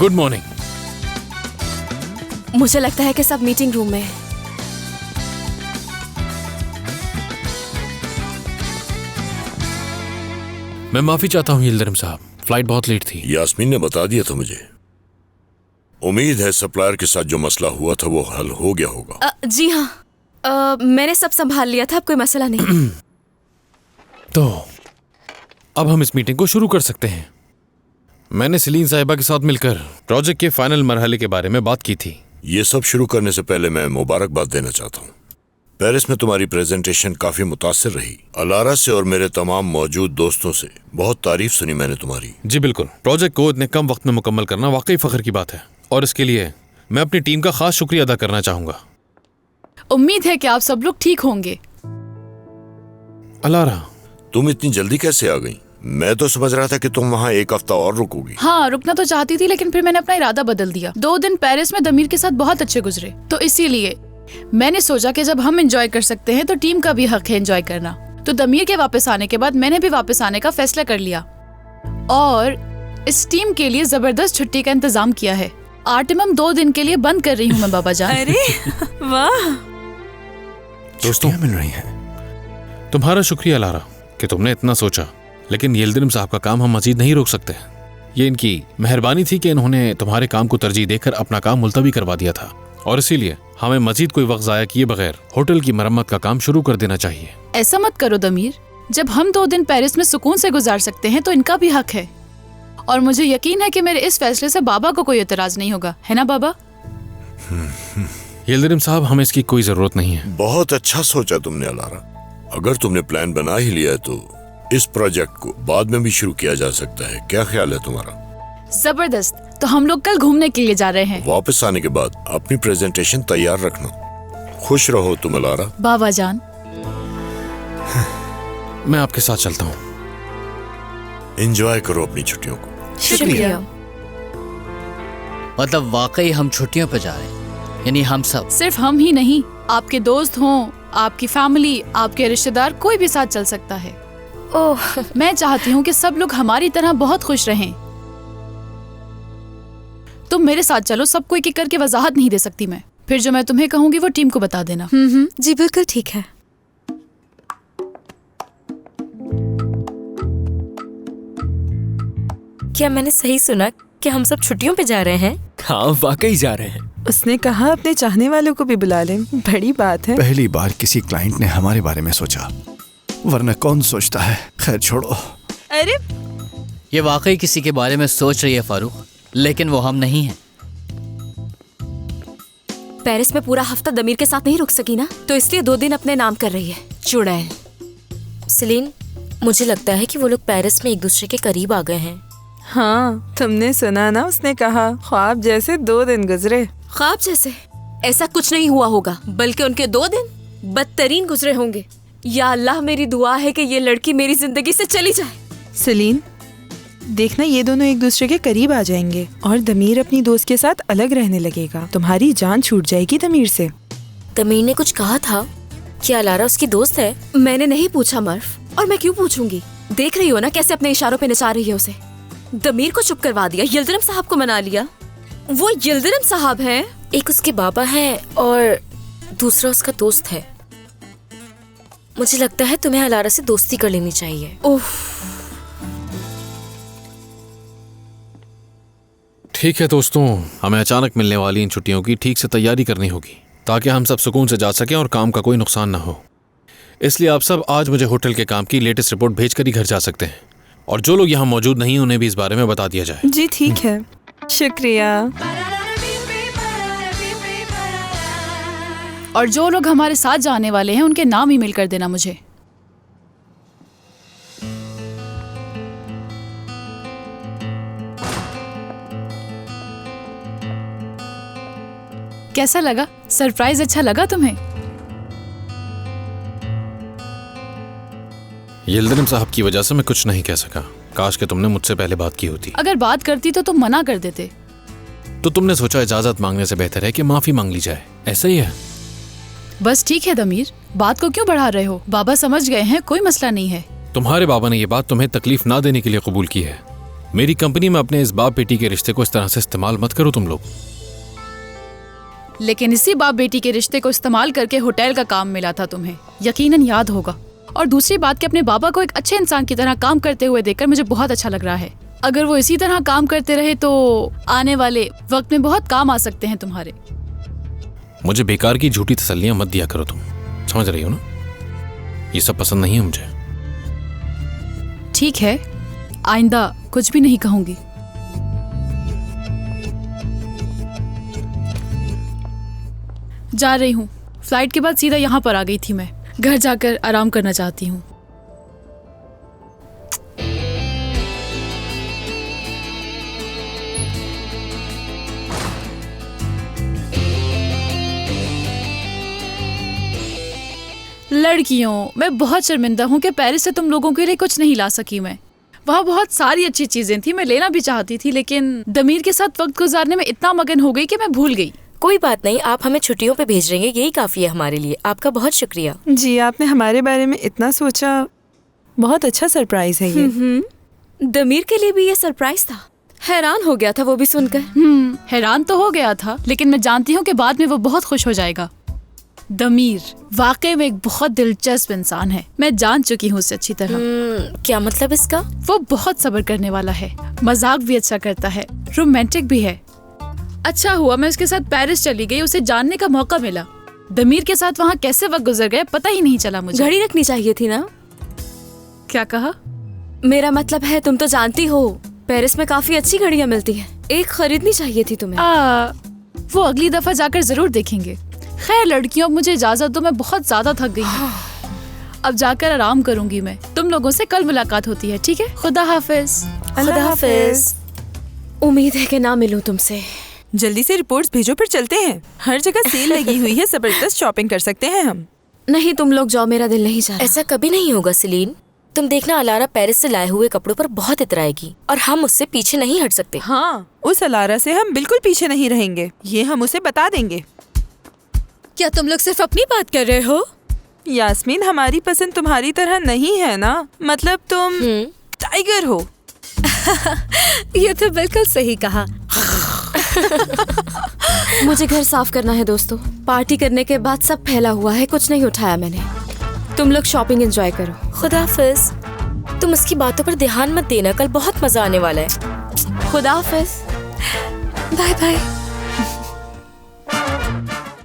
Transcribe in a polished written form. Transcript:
Good morning. मुझे लगता है कि सब मीटिंग रूम में है। मैं माफी चाहता हूँ यिल्दिरिम साहब, फ्लाइट बहुत लेट थी। यास्मीन ने बता दिया था मुझे। उम्मीद है सप्लायर के साथ जो मसला हुआ था वो हल हो गया होगा। जी हाँ, मैंने सब संभाल लिया था, अब कोई मसला नहीं। तो अब हम इस मीटिंग को शुरू कर सकते हैं। मैंने सलीन साहिबा के साथ मिलकर प्रोजेक्ट के फाइनल मरहले के बारे में बात की थी। ये सब शुरू करने से पहले मैं मुबारकबाद देना चाहता हूँ। पेरिस में तुम्हारी प्रेजेंटेशन काफी मुतासिर रही। अलारा से और मेरे तमाम मौजूद दोस्तों से बहुत तारीफ सुनी मैंने तुम्हारी। जी बिल्कुल, प्रोजेक्ट को इतने कम वक्त में मुकम्मल करना वाकई फख्र की बात है और इसके लिए मैं अपनी टीम का खास शुक्रिया अदा करना चाहूंगा। उम्मीद है कि आप सब लोग ठीक होंगे। अलारा, तुम इतनी जल्दी कैसे आ गई? मैं तो समझ रहा था कि तुम वहाँ एक हफ्ता और रुकोगी। हाँ, रुकना तो चाहती थी, लेकिन फिर मैंने अपना इरादा बदल दिया। 2 दिन पेरिस में दमीर के साथ बहुत अच्छे गुजरे, तो इसीलिए मैंने सोचा कि जब हम एंजॉय कर सकते हैं तो टीम का भी हक है एंजॉय करना। तो दमीर के वापस आने के बाद मैंने भी वापस आने का फैसला कर लिया और इस टीम के लिए जबरदस्त छुट्टी का इंतजाम किया है। आर्टिमम 2 दिन के लिए बंद कर रही हूँ मैं बाबा जान। अरे वाह, दोस्तों मिल रही हैं। तुम्हारा शुक्रिया अलारा कि तुमने इतना सोचा, लेकिन यिल्दिरिम साहब का काम हम मजीद नहीं रोक सकते। ये इनकी मेहरबानी थी कि इन्होंने तुम्हारे काम को तरजीह देकर अपना काम मुलतवी करवा दिया था और इसीलिए हमें मजीद कोई वक्त जाया किए बगैर होटल की मरम्मत का काम शुरू कर देना चाहिए। ऐसा मत करो दमीर, जब हम 2 दिन पेरिस में सुकून से गुजार सकते हैं तो इनका भी हक है। और मुझे यकीन है कि मेरे इस फैसले से बाबा को कोई एतराज नहीं होगा, है ना बाबा? यिल्दिरिम साहब, हमें इसकी कोई जरूरत नहीं है। बहुत अच्छा सोचा तुमने अलारा। अगर तुमने प्लान बना ही लिया है तो इस प्रोजेक्ट को बाद में भी शुरू किया जा सकता है। क्या ख्याल है तुम्हारा? जबरदस्त। तो हम लोग कल घूमने के लिए जा रहे हैं। वापस आने के बाद अपनी प्रेजेंटेशन तैयार रखना। खुश रहो तुम अलारा। बाबा जान, मैं आपके साथ चलता हूँ। एंजॉय करो अपनी छुट्टियों को। शुक्रिया। मतलब वाकई हम छुट्टियों पे जा रहे हैं, यानी हम सब? सिर्फ हम ही नहीं, आपके दोस्त हों, आपकी फैमिली, आपके रिश्तेदार, कोई भी साथ चल सकता है। ओह, मैं चाहती हूँ कि सब लोग हमारी तरह बहुत खुश रहें। तुम मेरे साथ चलो, सबको एक एक करके वजाहत नहीं दे सकती मैं। फिर जो मैं तुम्हें कहूँगी वो टीम को बता देना। जी बिल्कुल ठीक है। क्या मैंने सही सुना कि हम सब छुट्टियों पे जा रहे हैं? हाँ, वाकई जा रहे हैं। उसने कहा अपने चाहने वालों को भी बुला लें। बड़ी बात है। पहली बार किसी क्लाइंट ने हमारे बारे में सोचा, वरना कौन सोचता है। खैर छोड़ो। अरे ये वाकई किसी के बारे में सोच रही है फारूक, लेकिन वो हम नहीं हैं। पेरिस में पूरा हफ्ता दमीर के साथ नहीं रुक सकी ना, तो इसलिए 2 दिन अपने नाम कर रही है। चुड़ैल। सलीन, मुझे लगता है कि वो लोग पेरिस में एक दूसरे के करीब आ गए हैं। हाँ, तुमने सुना ना, उसने कहा ख्वाब जैसे 2 दिन गुजरे। ख्वाब जैसे? ऐसा कुछ नहीं हुआ होगा, बल्कि उनके 2 दिन बदतरीन गुजरे होंगे। या अल्लाह, मेरी दुआ है कि ये लड़की मेरी जिंदगी से चली जाए। सलीन, देखना ये दोनों एक दूसरे के करीब आ जाएंगे और दमीर अपनी दोस्त के साथ अलग रहने लगेगा। तुम्हारी जान छूट जाएगी दमीर से। दमीर ने कुछ कहा था कि अलारा उसकी दोस्त है। मैंने नहीं पूछा मर्फ, और मैं क्यों पूछूंगी? देख रही हो ना कैसे अपने इशारों पे नचा रही है उसे। दमीर को चुप करवा दिया, यिल्दिरिम साहब को मना लिया। वो यिल्दिरिम साहब हैं। एक उसके बाबा हैं और दूसरा उसका दोस्त है। मुझे लगता है तुम्हें अलारा से दोस्ती कर लेनी चाहिए। उफ। ठीक है दोस्तों, हमें अचानक मिलने वाली इन छुट्टियों की ठीक से तैयारी करनी होगी ताकि हम सब सुकून से जा सकें और काम का कोई नुकसान ना हो। इसलिए आप सब आज मुझे होटल के काम की लेटेस्ट रिपोर्ट भेजकर ही घर जा सकते हैं, और जो लोग यहाँ मौजूद नहीं उन्हें भी इस बारे में बता दिया जाए। जी ठीक है, शुक्रिया। और जो लोग हमारे साथ जाने वाले हैं उनके नाम ईमेल कर देना मुझे। कैसा लगा? सरप्राइज अच्छा लगा तुम्हें? यिल्दिरिम साहब की वजह से मैं कुछ नहीं कह सका। काश कि तुमने मुझसे पहले बात की होती। अगर बात करती तो तुम मना कर देते। तो तुमने सोचा इजाजत मांगने से बेहतर है कि माफी मांग ली जाए। ऐसा ही है। बस ठीक है दमीर, बात को क्यों बढ़ा रहे हो? बाबा समझ गए हैं, कोई मसला नहीं है। तुम्हारे बाबा ने ये बात तुम्हें तकलीफ ना देने के लिए कबूल की है। मेरी कंपनी में अपने इस बाप बेटी के रिश्ते को इस तरह से इस्तेमाल मत करो तुम लोग। लेकिन इसी बाप बेटी के रिश्ते को इस्तेमाल करके होटल का काम मिला था तुम्हें, यकीनन याद होगा। और दूसरी बात कि अपने बाबा को एक अच्छे इंसान की तरह काम करते हुए देखकर मुझे बहुत अच्छा लग रहा है। अगर वो इसी तरह काम करते रहे तो आने वाले वक्त में बहुत काम आ सकते हैं तुम्हारे। मुझे बेकार की झूठी तसल्लियां मत दिया करो, तुम समझ रही हो ना? ये सब पसंद नहीं है मुझे। ठीक है, आइंदा कुछ भी नहीं कहूंगी। जा रही हूँ। फ्लाइट के बाद सीधा यहाँ पर आ गई थी मैं। घर जाकर आराम करना चाहती हूँ। लड़कियों, मैं बहुत शर्मिंदा हूँ कि पेरिस से तुम लोगों के लिए कुछ नहीं ला सकी मैं। वहाँ बहुत सारी अच्छी चीजें थी, मैं लेना भी चाहती थी, लेकिन दमीर के साथ वक्त गुजारने में इतना मगन हो गई कि मैं भूल गई। कोई बात नहीं, आप हमें छुट्टियों पे भेज रहे हैं, यही काफी है हमारे लिए। आपका बहुत शुक्रिया। जी, आपने हमारे बारे में इतना सोचा। बहुत अच्छा सरप्राइज है ये। दमीर के लिए भी ये सरप्राइज था। हैरान हो गया था वो भी सुनकर। हैरान तो हो गया था, लेकिन मैं जानती हूँ कि बाद में वो बहुत खुश हो जाएगा। दमीर वाकई में एक बहुत दिलचस्प इंसान है। मैं जान चुकी हूँ उसे अच्छी तरह। क्या मतलब इसका? वो बहुत सब्र करने वाला है, मजाक भी अच्छा करता है, रोमांटिक भी है। अच्छा हुआ मैं उसके साथ पेरिस चली गई, उसे जानने का मौका मिला। दमीर के साथ वहाँ कैसे वक्त गुजर गया पता ही नहीं चला मुझे। घड़ी रखनी चाहिए थी ना? क्या कहा? मेरा मतलब है, तुम तो जानती हो पेरिस में काफी अच्छी घड़ियाँ मिलती हैं। एक खरीदनी चाहिए थी तुम्हें। वो अगली दफा जाकर जरूर देखेंगे। खैर लड़कियों, अब मुझे इजाजत दो, मैं बहुत ज्यादा थक गई हूँ। अब जाकर आराम करूंगी मैं। तुम लोगों से कल मुलाकात होती है, ठीक है? खुदा हाफिज। खुदा हाफिज। उम्मीद है कि ना मिलूं तुमसे। जल्दी से रिपोर्ट्स भेजो, फिर चलते हैं। हर जगह सेल लगी हुई है, जबरदस्त शॉपिंग कर सकते हैं हम। नहीं, तुम लोग जाओ, मेरा दिल नहीं चाह रहा। ऐसा कभी नहीं होगा सेलिन। तुम देखना, अलारा पेरिस से लाए हुए कपड़ों पर बहुत इतराएगी और हम उससे पीछे नहीं हट सकते। हाँ, उस अलारा से हम बिल्कुल पीछे नहीं रहेंगे, ये हम उसे बता देंगे। क्या तुम लोग सिर्फ अपनी बात कर रहे हो? यास्मीन, हमारी पसंद तुम्हारी तरह नहीं है ना। मतलब तुम टाइगर हो। ये तो बिल्कुल सही कहा। मुझे घर साफ करना है दोस्तों। पार्टी करने के बाद सब फैला हुआ है, कुछ नहीं उठाया मैंने। तुम लोग शॉपिंग एंजॉय करो। खुदा हाफिज। तुम उसकी बातों पर ध्यान मत देना, कल बहुत मजा आने वाला है। खुदा हाफिज। Bye bye.